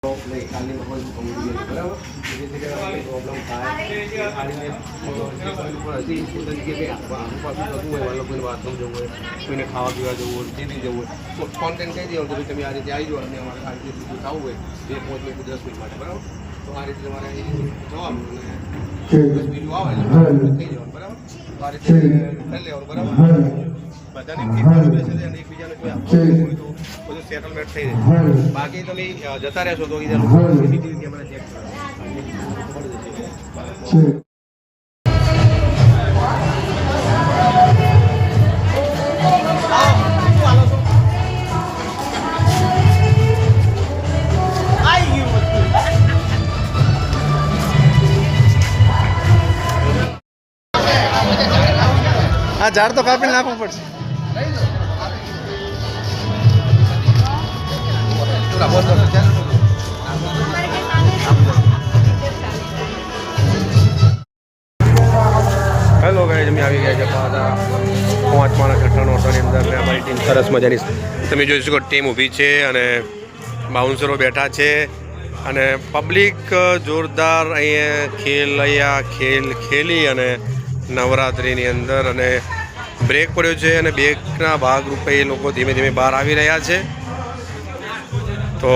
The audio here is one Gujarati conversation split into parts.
કાલની બરાબર પ્રોબ્લેમ થાય બાથરૂમ જવું હોય, કોઈને ખાવા પીવા જવું હોય, જેથી જવું હોય તો ફોન કરીને કહી દેવાનું કે તમે આ રીતે આવી જાઓ અને અમારે આ રીતે બધું થવું હોય 2-5 મિનિટ 10 મિનિટ માટે બરાબર. તો આ રીતે તમારે જવાનું અને 10 મિનિટ આવે થઈ જવાનું બરાબર. તો આ રીતે કરી લેવાનું બરાબર. બધાને એકબીજાને કોઈ આપવું હોય તો બધું સેટલમેન્ટ થઈ જાય. બાકી તમે જતા રહેશો તો સીસીટીવી કેમેરા ચેક કરો. આ ઝાડ તો કાપીને નાખવું પડશે. હેલો ગાઈઝ, અમે આવી ગયા છે પાછા 5 માણસ 98 ઓટોની અંદર ને અમારી ટીમ સરસ મજાની તમે જોઈ શકો ટીમ ઊભી છે અને બાઉન્સરો બેઠા છે અને પબ્લિક જોરદાર અહીંયા ખેલ ખેલી અને નવરાત્રિની અંદર અને બ્રેક પડ્યો છે અને બ્રેકના ભાગરૂપે એ લોકો ધીમે ધીમે બહાર આવી રહ્યા છે. તો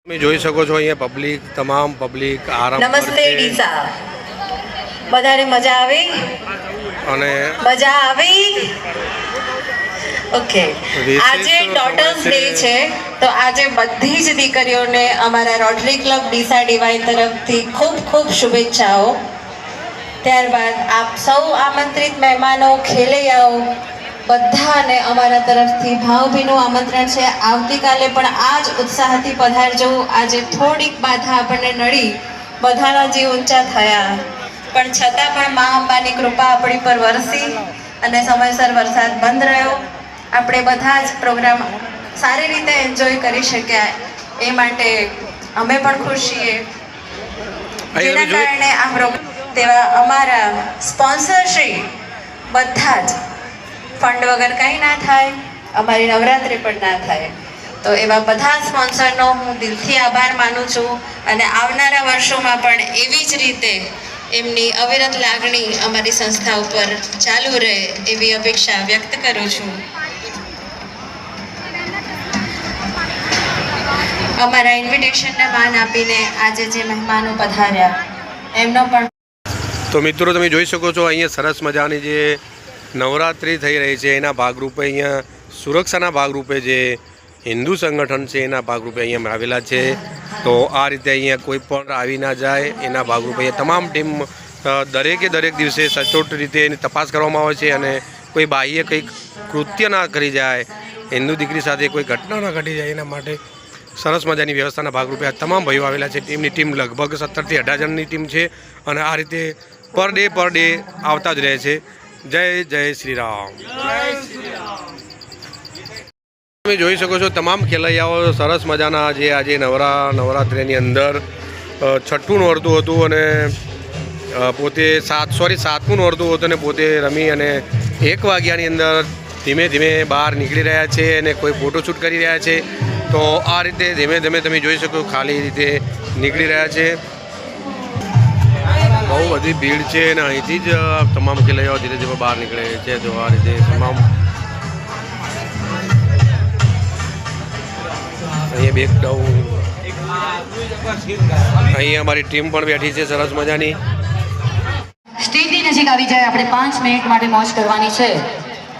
તમે જોઈ શકો છો અહીંયા પબ્લિક તમામ પબ્લિક આરામ નમસ્તે ડીસા, બધાને મજા આવી અને મજા આવી. ઓકે, આજે ડોટર્સ ડે છે તો આજે બધી જ દીકરીઓને અમારા રોટરી ક્લબ ડીસા ડીવાય તરફથી ખૂબ ખૂબ શુભેચ્છાઓ. ત્યારબાદ આપ સૌ આમંત્રિત મહેમાનો, ખેલૈયાઓ બધાને અમારા તરફથી ભાવભીનું આમંત્રણ છે. આવતીકાલે પણ આ જ ઉત્સાહથી પધારજો. આજે થોડીક બાધા આપણને નડી, બધાના જીવ ઊંચા થયા, પણ છતાં પણ મા અંબાની કૃપા આપણી પર વરસી અને સમયસર વરસાદ બંધ રહ્યો. આપણે બધા જ પ્રોગ્રામ સારી રીતે એન્જોય કરી શક્યા એ માટે અમે પણ ખુશ છીએ. જેના કારણે આ પ્રોગ્રામ તેવા અમારા સ્પોન્સરશ્રી બધા જ ફંડ વગર કંઈ ના થાય, અમારી નવરાત્રિ પણ ના થાય. તો એવા બધા સ્પોન્સરનો હું દિલથી આભાર માનું છું અને આવનારા વર્ષોમાં પણ એવી જ રીતે એમની અવિરત લાગણી અમારી સંસ્થા ઉપર ચાલુ રહે એવી અપેક્ષા વ્યક્ત કરું છું. અમારા ઇન્વિટેશનને માન આપીને આજે જે મહેમાનો પધાર્યા એમનો પણ. તો મિત્રો તમે જોઈ શકો છો અહીંયા સરસ મજાની જે નવરાત્રિ થઈ રહી છે એના ભાગરૂપે અહીંયા સુરક્ષાના ભાગરૂપે જે હિન્દુ સંગઠન છે એના ભાગરૂપે અહીંયા આવેલા છે. તો આ રીતે અહીંયા કોઈ પણ આવી ના જાય એના ભાગરૂપે અહીંયા તમામ ટીમ દરેકે દરેક દિવસે સચોટ રીતે એની તપાસ કરવામાં આવે છે અને કોઈ બાહ્ય કંઈક કૃત્ય ના કરી જાય, હિન્દુ દીકરી સાથે કોઈ ઘટના ના ઘટી જાય એના માટે સરસ મજાની વ્યવસ્થાના ભાગરૂપે આ તમામ ભાઈઓ આવેલા છે. ટીમની ટીમ લગભગ 17 થી 18 જણની ટીમ છે અને આ રીતે પર ડે આવતા જ રહે છે. જય જય શ્રી રામ. તમે જોઈ શકો છો તમામ ખેલૈયાઓ સરસ મજાના જે આજે નવરાત્રિની અંદર છઠ્ઠું નોરતું હતું અને પોતે 7મું નોરતું હતું અને પોતે રમી અને 1 વાગ્યાની અંદર ધીમે ધીમે બહાર નીકળી રહ્યા છે અને કોઈ ફોટોશૂટ કરી રહ્યા છે. તો આ રીતે ધીમે ધીમે તમે જોઈ શકો ખાલી રીતે નીકળી રહ્યા છે. બહુ બધી ભીડ છે અને અહીંથી જ તમામ ખેલૈયાઓ ધીરે ધીરે બહાર નીકળે છે. તો આ રીતે તમામ અહીંયા બેક ડાઉન અહીંયા અમારી ટીમ પણ બેઠી છે સરસ મજાની. સ્ટેજની નજીક આવી જાય, આપણે 5 મિનિટ માટે મોજ કરવાની છે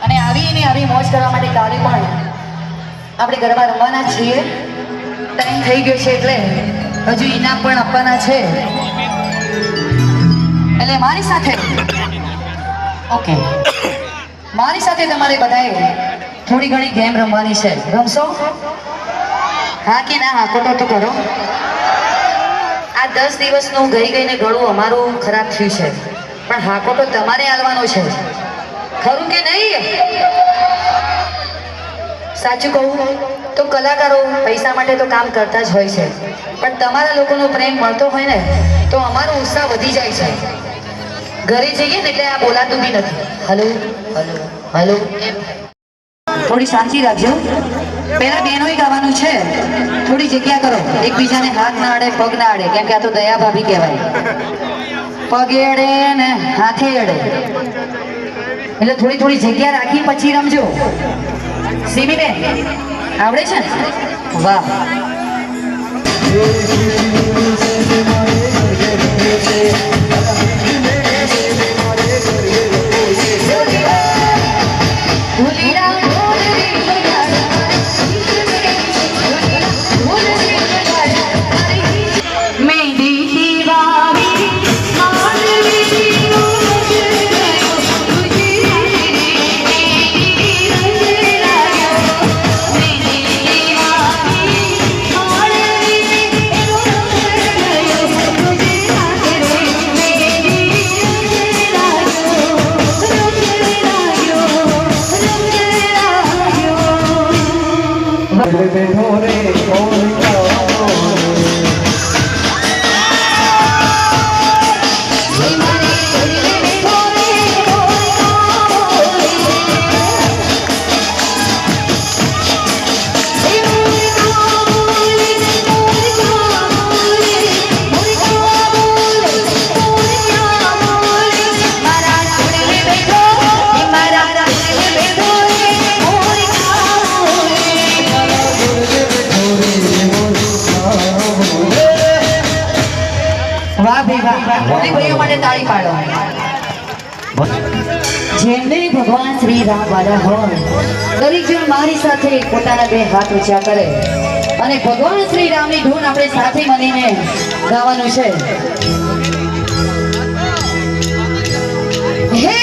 અને આવી મોજ કરવા માટે કાલે પણ આપણે ગરબા રમવાના છીએ. ટાઈમ થઈ ગયો છે એટલે હજુ ઇનામ પણ આપવાના છે. એટલે મારી સાથે તમારે બધાએ થોડી ઘણી ગેમ રમવાની છે. રમશો? હા કે ના? હા કોટો તો કરો. આ 10 દિવસનું ગઈને ગળું અમારું ખરાબ થયું છે, પણ હાકો તો તમારે હાલવાનો છે, ખરું કે નહીં? સાચું કહું તો કલાકારો પૈસા માટે તો કામ કરતા જ હોય છે, પણ તમારા લોકોનો પ્રેમ મળતો હોય ને તો અમારો ઉત્સાહ વધી જાય છે. ઘરે જઈએ ને એટલે આ બોલાતું બી નથી. હલો હલો હલો, થોડી શાંતિ રાખજો. પેલા બેનોય ગાવાનું છે, થોડી જગ્યા કરો, એકબીજાને હાથ ના અડે, પગ ના અડે, કેમ કે આ તો દયા ભાભી કહેવાય. પગે અડે ને હાથે અડે, એટલે થોડી થોડી જગ્યા રાખી પછી રમજો. સિમીબેન આવડે છે ને? વાહ. ભાઈઓ માટે તાળી પાડો. જેમને ભગવાન શ્રી રામ વાળા હોય દરેક જણ મારી સાથે પોતાના બે હાથ ઊંચા કરે અને ભગવાન શ્રી રામની ધૂન આપણે સાથે મળીને ગાવાનું છે. હે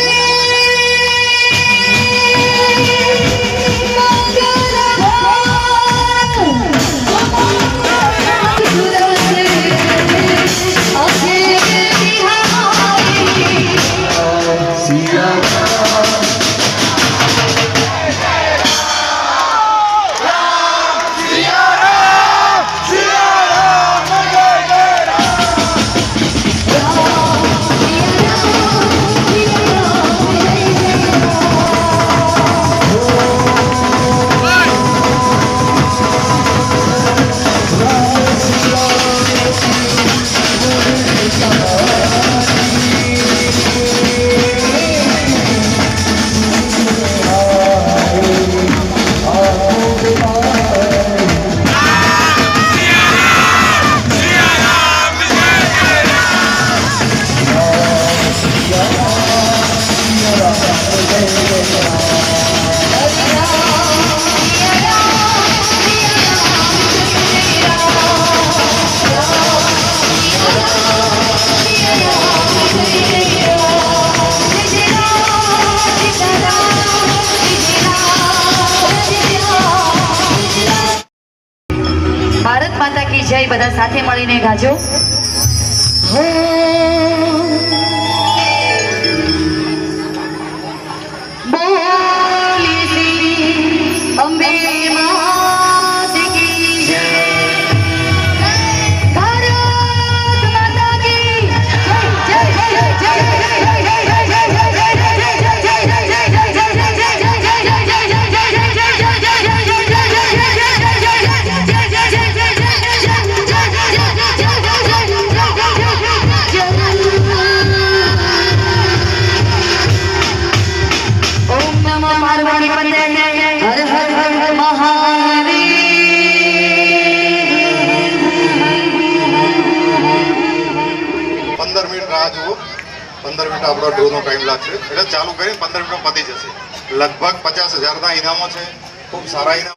ભારત માતા કી જય. બધા સાથે મળીને ગાજો. બોલી શ્રી અંબે માત કી જય. ભારત માતા કી જય. જય જય આપણો ડ્રોનો ટાઈમ લાગશે એટલે ચાલુ કરીને 15 મિનિટમાં પતી જશે. લગભગ 50,000ના ઇનામો છે, ખૂબ સારા ઇનામ.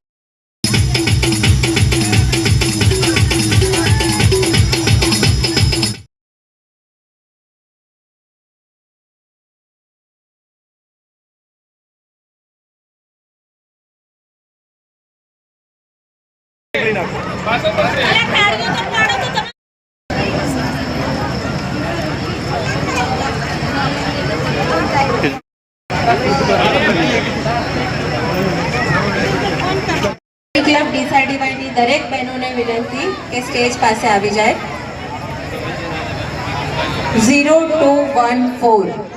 ક્લબ ડીસાડીવાયની દરેક બહેનોને વિનંતી કે સ્ટેજ પાસે આવી જાય. 0214